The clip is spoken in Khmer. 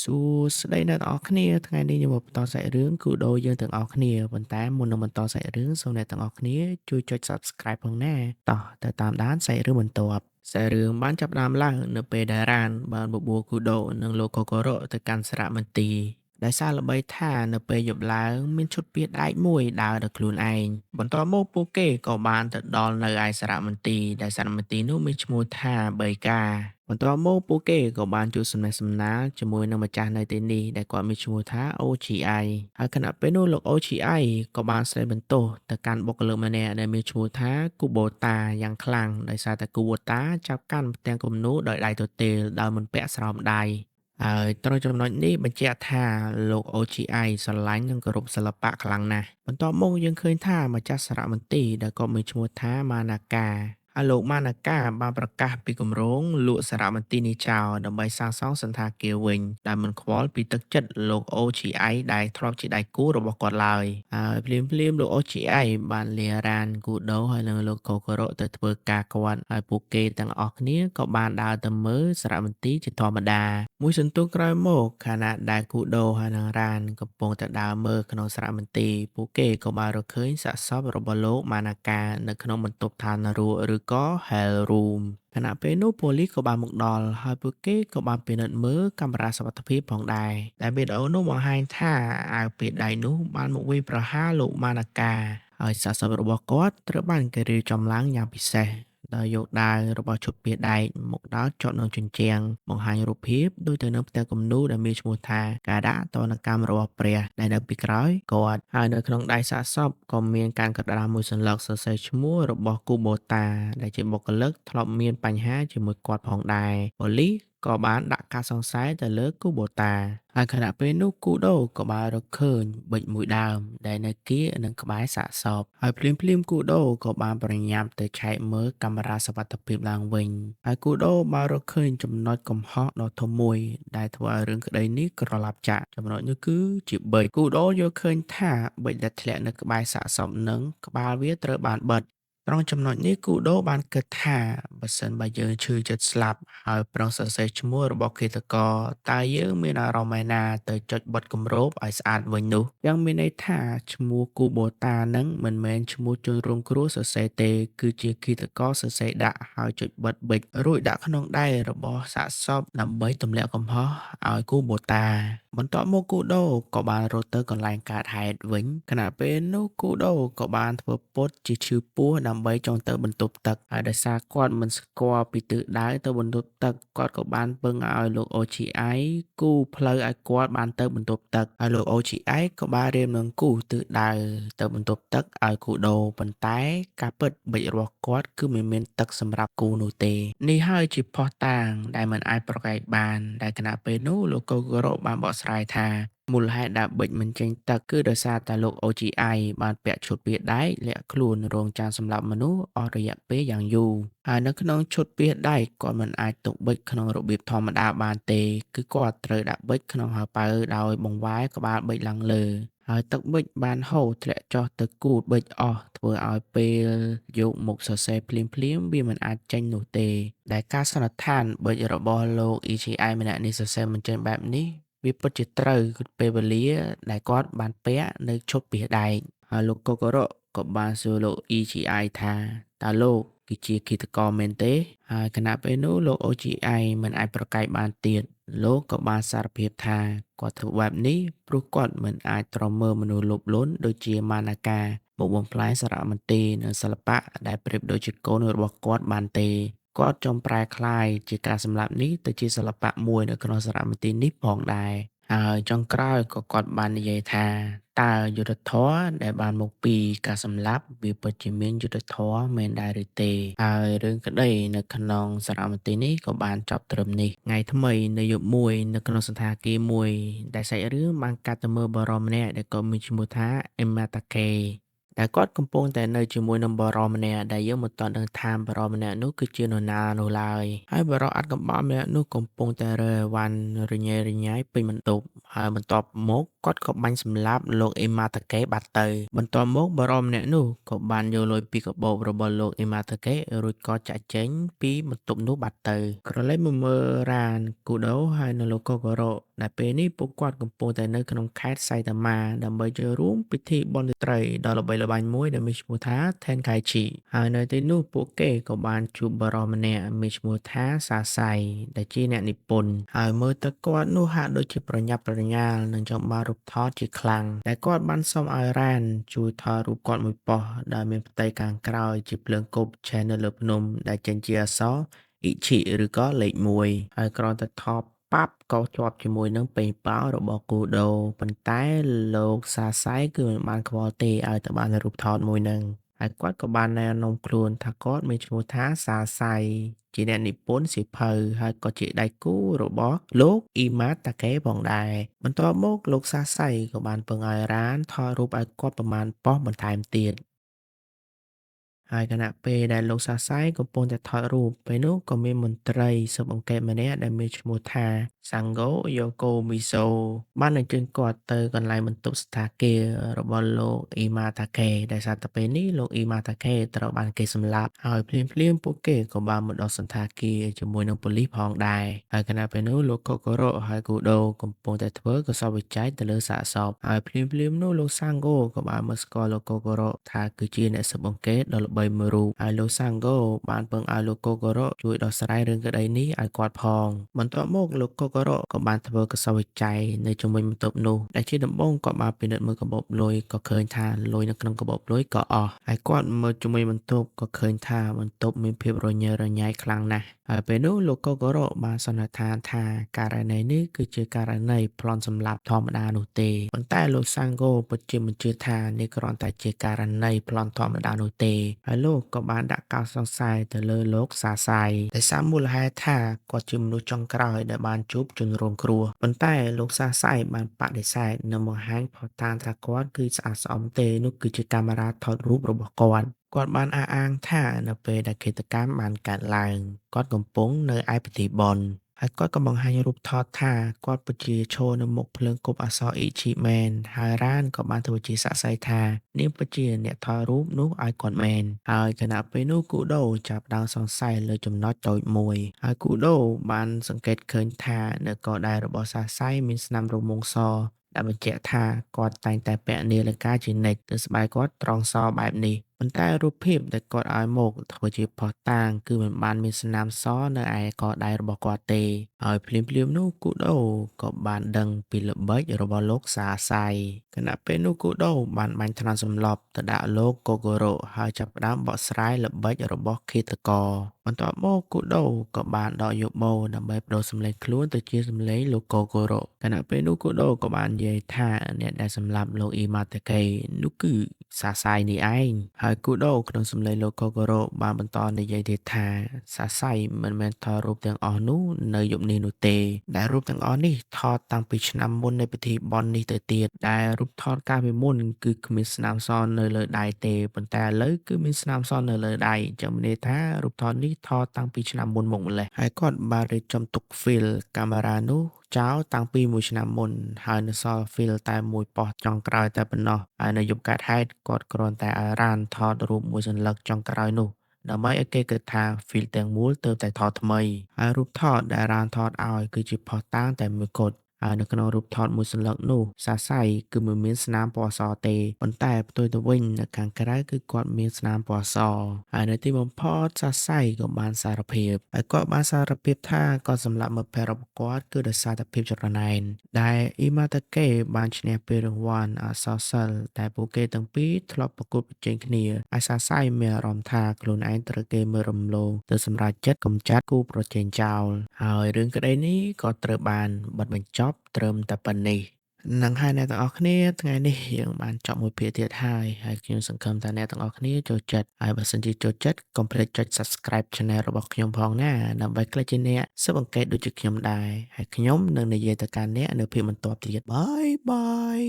សួស្តីអ្នកទាំងអស់គ្នាថ្ងៃនេះខ្ញុំមកបន្តសាច់រឿងគូដូយើងទាំងអស់គ្នាប៉ុន្តែមុននឹងបន្តសាច់រឿងសូមអ្នកទាំងអស់គ្នាជួយចុច Subscribe ផងណាតោះទៅតាមដានសាច់រឿងបន្ទាប់សាច់រឿងបានចាប់ផ្ដើមឡើងនៅពេលដែលរ៉ានបានបបួលគូដូនិងលោកកូកូរ៉ូទៅកាន់សារមន្ទីរដែលសារល្បីថានៅពេលយប់ឡើងមានឈុតពាដែកមួយដើរដោយខ្លួនឯងបន្ទាប់មកពួកគេក៏បានទៅដល់នៅឯសារមន្ទីរដែលសារមន្ទីរនោះមានឈ្មោះថាបេកាបន្ទាប់មកពួកគេក៏បានជួបសំណេះសំណាលជាមួយនឹងម្ចាស់នៅទីនេះដែលគាត់មានឈ្មោះថា OGI ហើយខណៈពេលនោះលោក OGI ក៏បានស្ដីបន្ទោសទៅកាន់បុគ្គលិកម្នាក់ដែលមានឈ្មោះថា Kubota យ៉ាងខ្លាំងដោយសារតែ Kubota ចាប់កាន់ផ្ទាំងគំនូរដោយដៃទទេលដោយមិនពាក់ស្រោមដៃហើយត្រង់ចំណុចនេះបញ្ជាក់ថាលោក OGI ស្រឡាញ់និងគោរពសិល្បៈខ្លាំងណាស់បន្ទាប់មកយើងឃើញថាម្ចាស់សារមន្ទីរដែលក៏មានឈ្មោះថា Manaka ហើយលោកម៉ាណាកាបានប្រកាសពីគម្រោងលក់សារមន្ទីរនេះចោលដើម្បីសាងសង់សណ្ឋាគារវិញដែលមិនខ្វល់ពីទឹកចិត្តលោក OGI ដែលធ្លាប់ជាដៃគូរបស់គាត់ឡើយហើយភ្លាមលោក OGI បានលារ៉ានគូដូហើយនិងលោកកូកូរ៉ូទៅធ្វើការគាត់ហើយពួកគេទាំងអស់គ្នាក៏បានដើរទៅមើលសារមន្ទីរជាធម្មតាមួយសន្ទុះក្រោយមកខណៈដែលគូដូហើយនិងរ៉ានកំពុងតែដើរមើលក្នុងសារមន្ទីរពួកគេក៏បានរកឃើញសាកសពរបស់លោកម៉ាណាកានៅក្នុងបន្ទប់ឋាននរកឬក៏ Hell Room ខណៈពេលនោះប៉ូលីសក៏បានមកដល់ហើយពួកគេក៏បានពិនិត្យមើលកាមេរ៉ាសុវត្ថិភាពផងដែរដែលវីដេអូនោះបង្ហាញថាអាវពេលដៃនោះបានមកវាយប្រហារលោកម៉ាណាកាហើយសាកសពរបស់គាត់ត្រូវបានគេរៀបចំឡើងយ៉ាងពិសេសដោយយកដាវរបស់ឈុតពាដែកមកដោតជាប់នឹងជញ្ជាំងបង្ហាញរូបភាពដូចទៅនឹងផ្ទាំងគំនូរដែលមានឈ្មោះថាការដាក់ទណ្ឌកម្មរបស់ព្រះដែលនៅពីក្រោយគាត់ហើយនៅក្នុងដៃសាកសពក៏មានការកត់ត្រាមួយសន្លឹកសរសេរឈ្មោះរបស់គូបូតាដែលជាបុគ្គលិកធ្លាប់មានបញ្ហាជាមួយគាត់ផងដែរប៉ូលីសក៏បានដាក់ការសង្ស័យទៅលើគូបូតាហើយខណៈពេលនោះគូដូក៏បានរកឃើញប៊ិចមួយដើមដែលនៅគៀនឹងក្បែរសាកសពហើយភ្លាមគូដូក៏បានប្រញាប់ទៅឆែកមើលកាមេរ៉ាសុវត្ថិភាពឡើងវិញហើយគូដូបានរកឃើញចំណុចកំហុសដ៏ធំមួយដែលធ្វើឲ្យរឿងក្តីនេះក្រឡាប់ចាក់ចំណុចនោះគឺជាប៊ិចគូដូយល់ឃើញថាប៊ិចដែលធ្លាក់នៅក្បែរសាកសពនឹងក្បាលវាត្រូវបានបិទត្រង់ចំណុចនេះគូដូបានគិតថាបើសិនបើយើងឈឺចិត្តស្លាប់ហើយប្រឹងសរសេរឈ្មោះរបស់ឃាតករតើយើងមានអារម្មណ៍ឯណាទៅចុចបិទគម្របឲ្យស្អាតវិញនោះយ៉ាងមានន័យថាឈ្មោះគូបូតានឹងមិនមែនឈ្មោះជនរងគ្រោះសរសេរទេគឺជាឃាតករសរសេរដាក់ហើយចុចបិទប៊ិចរួចដាក់ក្នុងដៃរបស់សាកសពដើម្បីទម្លាក់កំហុសឲ្យគូបូតាបន្ទាប់មកគូដូក៏បានរត់ទៅកន្លែងកើតហេតុវិញខណៈពេលនោះគូដូក៏បានធ្វើពុតជាឈឺពោះដើម្បីចង់ទៅបន្ទប់ទឹកហើយដោយសារគាត់មិនស្គាល់ពីទិសដៅទៅបន្ទប់ទឹកគាត់ក៏បានពឹងឲ្យលោក OGI គូផ្លូវឲ្យគាត់បានទៅបន្ទប់ទឹកហើយលោក OGI ក៏បានរៀបនឹងគូទិសដៅទៅបន្ទប់ទឹកឲ្យគូដូប៉ុន្តែការពិតបិចរបស់គាត់គឺមិនមានទឹកសម្រាប់គូនោះទេនេះហើយជាភស្តុតាងដែលមិនអាចប្រកែកបានដែលខណៈពេលនោះលោកកូកូរ៉ូបានបកស្រាយថាមូលហេតុដែលប៊ិចមិនចេញទឹកគឺដោយសារតែលោក OGI បានពាក់ឈុតពាដែកលាក់ខ្លួនរងចាំសម្លាប់មនុស្សអស់រយៈពេលយ៉ាងយូរហើយនៅក្នុងឈុតពាដែកគាត់មិនអាចទុកប៊ិចក្នុងរបៀបធម្មតាបានទេគឺគាត់ត្រូវដាក់ប៊ិចក្នុងហោប៉ៅដោយបង្វែរក្បាលប៊ិចឡើងលើហើយទឹកប៊ិចបានហូរធ្លាក់ចុះទៅគូតប៊ិចអស់ធ្វើឲ្យពេលយកមកសរសេរភ្លាមវាមិនអាចចេញនោះទេដែលការសន្និដ្ឋានប៊ិចរបស់លោក EGI ម្នាក់នេះសរសេរមិនចេញបែបនេះវាពិតជាត្រូវពេលវេលាដែលគាត់បានពាក់នៅឈុតពាដែកហើយលោកកូកូរ៉ូក៏បានសួរលោក EGI ថាតើលោកគឺជាឃាតករមែនទេហើយខណៈពេលនោះលោក OGI មិនអាចប្រកែកបានទៀតលោកក៏បានសារភាពថាគាត់ធ្វើបែបនេះព្រោះគាត់មិនអាចទ្រាំមើលមនុស្សលោភលន់ដូចជាម៉ាណាកាមកបំផ្លាញសារមន្ទីរនិងសិល្បៈដែលប្រៀបដូចជាកូនរបស់គាត់បានទេគាត់ចង់ប្រែក្លាយជាការសម្លាប់នេះទៅជាសិល្បៈមួយនៅក្នុងសារមន្ទីរនេះផងដែរហើយចុងក្រោយក៏គាត់បាននិយាយថាតើយុទ្ធធម៌ដែលបានមកពីការសម្លាប់វាពិតជាមានយុទ្ធធម៌មែនដែរឬទេហើយរឿងក្តីនៅក្នុងសារមន្ទីរនេះក៏បានចប់ត្រឹមនេះថ្ងៃថ្មីនៅយប់មួយនៅក្នុងសន្តាគារមួយដែលសាច់រឿងបានកាត់ទៅមើលបរិមម្នាក់ដែលក៏មានឈ្មោះថា Ematakeដែលគាត់កំពុងតែនៅជាមួយនឹងបារម្នាក់ដែលយើងមិនទាន់ដឹងថាបារម្នាក់នោះគឺជានរណានោះឡើយហើយបារអត់កំបាំម្នាក់នោះកំពុងតែរើអីវ៉ាន់រញ៉េរញ៉ៃពេញបន្ទប់ហើយបន្ទាប់មកគាត់ក៏បាញ់សម្លាប់លោកអេម៉ាតាកេបាត់ទៅបន្ទាប់មកបារម្នាក់នោះក៏បានយកលុយពីកាបូបរបស់លោកអេម៉ាតាកេរួចក៏ចាក់ចេញពីបន្ទប់នោះបាត់ទៅក្រឡេកមកមើលរ៉ានគូដូហើយនៅលោកកូកូរ៉ូ ដែលពេលនេះពួកគាត់កំពុងតែនៅក្នុងខេត្តសៃតាម៉ាដើម្បីចូលរួមពិធីបុណ្យរាត្រីដ៏ល្បីល្បាញមួយដែលមានឈ្មោះថា Tenkaichi ហើយនៅទីនោះពួកគេក៏បានជួបបរិសម្នាក់មានឈ្មោះថាសាសៃដែលជាអ្នកនិពន្ធហើយមើលទៅគាត់នោះហាក់ដូចជាប្រញាប់ប្រញាល់នឹងចង់បានរូបថតជាខ្លាំងដែលគាត់បានសុំឲ្យរ៉ានជួយថតរូបគាត់មួយប៉ុស្តិ៍ដែលមានផ្ទៃខាងក្រោយជាភ្លើងគប់ឆេះនៅលើភ្នំដែលចេញជាអក្សរ អ៊ីឈិឬក៏លេខ1ហើយគ្រាន់តែថប់ប៉ាប់ក៏ជាប់ជាមួយនឹងប៉េងប៉ោលរបស់គូដូប៉ុន្តែលោកសាសៃគឺមិនបានខ្វល់ទេឲ្យទៅបានរូបថតមួយនឹងហើយគាត់ក៏បានណែនាំខ្លួនថាគាត់មានឈ្មោះថាសាសៃជាអ្នកនិពន្ធសៀវភៅហើយក៏ជាដៃគូរបស់លោកអ៊ីម៉ាតាកេផងដែរបន្ទាប់មកលោកសាសៃក៏បានពឹងឲ្យរ៉ានថតរូបឲ្យគាត់ប្រមាណប៉ុស្តិ៍បន្ថែមទៀតហើយខណៈពេលដែលលោកសាសៃកំពុងតែថតរូបពេលនោះក៏មានមន្ត្រីស៊ើបអង្កេតម្នាក់ដែលមានឈ្មោះថា Sango Yokomizo បានអញ្ជើញគាត់ទៅកន្លែងបន្ទប់សណ្ឋាគាររបស់លោកអ៊ីម៉ាតាកេដែលសារតែពេលនេះលោកអ៊ីម៉ាតាកេត្រូវបានគេសម្លាប់ហើយភ្លាមៗពួកគេក៏បានមកដល់សណ្ឋាគារជាមួយនឹងប៉ូលីសផងដែរហើយខណៈពេលនោះលោកកូកូរ៉ូហើយគូដូកំពុងតែធ្វើកសោបវិច័យទៅលើសាកសពហើយភ្លាមៗនោះលោកសាំងហ្គោក៏បានមកស្គាល់លោកកូកូរ៉ូថាគឺជាអ្នកស៊ើបអង្កេតដ៏ល្បីមួយរូបហើយលោកសាំងហ្គោបានពឹងឲ្យលោកកូកូរ៉ូជួយដោះស្រាយរឿងក្តីនេះឲ្យគាត់ផងបន្ទាប់មកលោកកូកូរ៉ូក៏បានធ្វើកសោបវិច័យនៅជុំវិញបន្ទប់នោះដែលជាដំបូងគាត់បានពិនិត្យមើលកាបូបលុយក៏ឃើញថាលុយនៅក្នុងកាបូបលុយក៏អស់ហើយគាត់មើលជុំវិញបន្ទប់ក៏ឃើញថាបន្ទប់មានភាពរញ៉េរញ៉ៃខ្លាំងណាស់ហើយពេលនោះលោកកូកូរ៉ូបានសន្និដ្ឋានថាករណីនេះគឺជាករណីប្លន់សម្លាប់ធម្មតានោះទេប៉ុន្តែលោកសាំងហ្គោពិតជាមិនជឿថានេះគ្រាន់តែជាករណីប្លន់ធម្មតានោះទេហើយលោកក៏បានដាក់កោតសង្ស័យទៅលើលោកសាសៃដោយសារមូលហេតុថាគាត់ជាមនុស្សចុងក្រោយដែលបានជួបជនរងគ្រោះប៉ុន្តែលោកសាសៃបានបដិសេធនិងបង្ហាញភស្តុតាងថាគាត់គឺស្អាតស្អំទេនោះគឺជាកាមេរ៉ាថតរូបរបស់គាត់បានអះអាងថានៅពេលដែលឃាតកម្មបានកើតឡើងគាត់កំពុងនៅឯពិធីបុណ្យហើយគាត់ក៏បង្ហាញរូបថតថាគាត់ពិតជាឈរនៅមុខភ្លើងគប់អក្សរអ៊ីឈីមែនហើយរ៉ានក៏បានធ្វើជាសាក្សីថានាងពិតជាអ្នកថតរូបនោះឲ្យគាត់មែនហើយខណៈពេលនោះគូដូចាប់ផ្ដើមសង្ស័យលើចំណុចតូចមួយហើយគូដូបានសង្កេតឃើញថានៅកដៃរបស់សាក្សីមានស្នាមរមុងសដែលបញ្ជាក់ថាគាត់តែងតែពាក់នាឡិកាជានិច្ចទើបស្បែកគាត់ត្រង់សបែបនេះប៉ុន្តែរូបភាពដែលគាត់ឲ្យមកធ្វើជាភស្តុតាងគឺមិនបានមានស្នាមសនៅឯកដៃរបស់គាត់ទេហើយភ្លាមៗនោះគូដូក៏បានដឹងពីល្បិចរបស់លោកសាសៃខណៈពេលនោះគូដូបានបាញ់ថ្នាំសម្លាប់ទៅដាក់លោកកូកូរ៉ូហើយចាប់ផ្ដើមបកស្រាយល្បិចរបស់ឃាតករបន្ទាប់មកគូដូក៏បានដកយកបូដើម្បីបដូរសម្លេងខ្លួនទៅជាសម្លេងលោកកូកូរ៉ូខណៈពេលនោះគូដូក៏បាននិយាយថាអ្នកដែលសម្លាប់លោកអ៊ីម៉ាតាកេនោះគឺសាសៃនេះឯងហើយគូដូក្នុងសម្លេងលោកកូកូរ៉ូបានបន្តនិយាយទៀតថាសាសៃមិនមែនថតរូបទាំងអស់នោះនៅយប់នេះនោះទេដែលរូបទាំងអស់នេះថតតាំងពីឆ្នាំមុននៃពិធីបុណ្យនេះទៅទៀតដែលរូបថតកាលពីមុនគឺគ្មានស្នាមសនៅលើដៃទេប៉ុន្តែឥឡូវគឺមានស្នាមសនៅលើដៃចាំន័យថារូបថតនេះថតតាំងពីឆ្នាំមុនមកម្លេះហើយគាត់បានរៀបចំទុក file កាមេរ៉ានោះចោលតាំងពីមួយឆ្នាំមុនហើយនៅសល់ file តែមួយប៉ុស្តិ៍ចុងក្រោយតែប៉ុណ្ណោះហើយនៅយប់កើតហេតុគាត់គ្រាន់តែឲ្យរ៉ានថតរូបមួយសន្លឹកចុងក្រោយនោះដើម្បីឲ្យគេគិតថា file ទាំងមូលទើបតែថតថ្មីហើយរូបថតដែលរ៉ានថតឲ្យគឺជាភស្តុតាងតែមួយគត់ហើយនៅក្នុងរូបថតមួយសន្លឹកនោះសាសៃគឺមិនមានស្នាមពណ៌សទេប៉ុន្តែផ្ទុយទៅវិញនៅខាងក្រៅគឺគាត់មានស្នាមពណ៌សហើយនៅទីបំផុតសាសៃក៏បានសារភាពហើយគាត់បានសារភាពថាគាត់សម្លាប់មិត្តភក្តិរបស់គាត់គឺដោយសារតែភាពច្រណែនដែលអ៊ីម៉ាតាកេបានឈ្នះពានរង្វាន់អក្សរសិល្ប៍តែពួកគេទាំងពីរធ្លាប់ប្រកួតប្រជែងគ្នាហើយសាសៃមានអារម្មណ៍ថាខ្លួនឯងត្រូវគេមើលរំលងទៅសម្រេចចិត្តកម្ចាត់គូប្រជែងចោលហើយរឿងក្តីនេះក៏ត្រូវបានបិទបញ្ចប់ត្រឹមតែប៉ុណ្ណេះនឹងហើយអ្នកទាំងអស់គ្នាថ្ងៃនេះយើងបានចប់មួយភាគទៀតហើយខ្ញុំសង្ឃឹមថាអ្នកទាំងអស់គ្នាចូលចិត្តហើយបើសិនជាចូលចិត្តកុំភ្លេចចុច Subscribe Channel របស់ខ្ញុំផងណាដើម្បីក្លាយជាអ្នកស៊ើបអង្កេតដូចជាខ្ញុំដែរហើយខ្ញុំនឹងនិយាយទៅកាន់អ្នកនៅភាគបន្ទាប់ទៀតបាយបាយ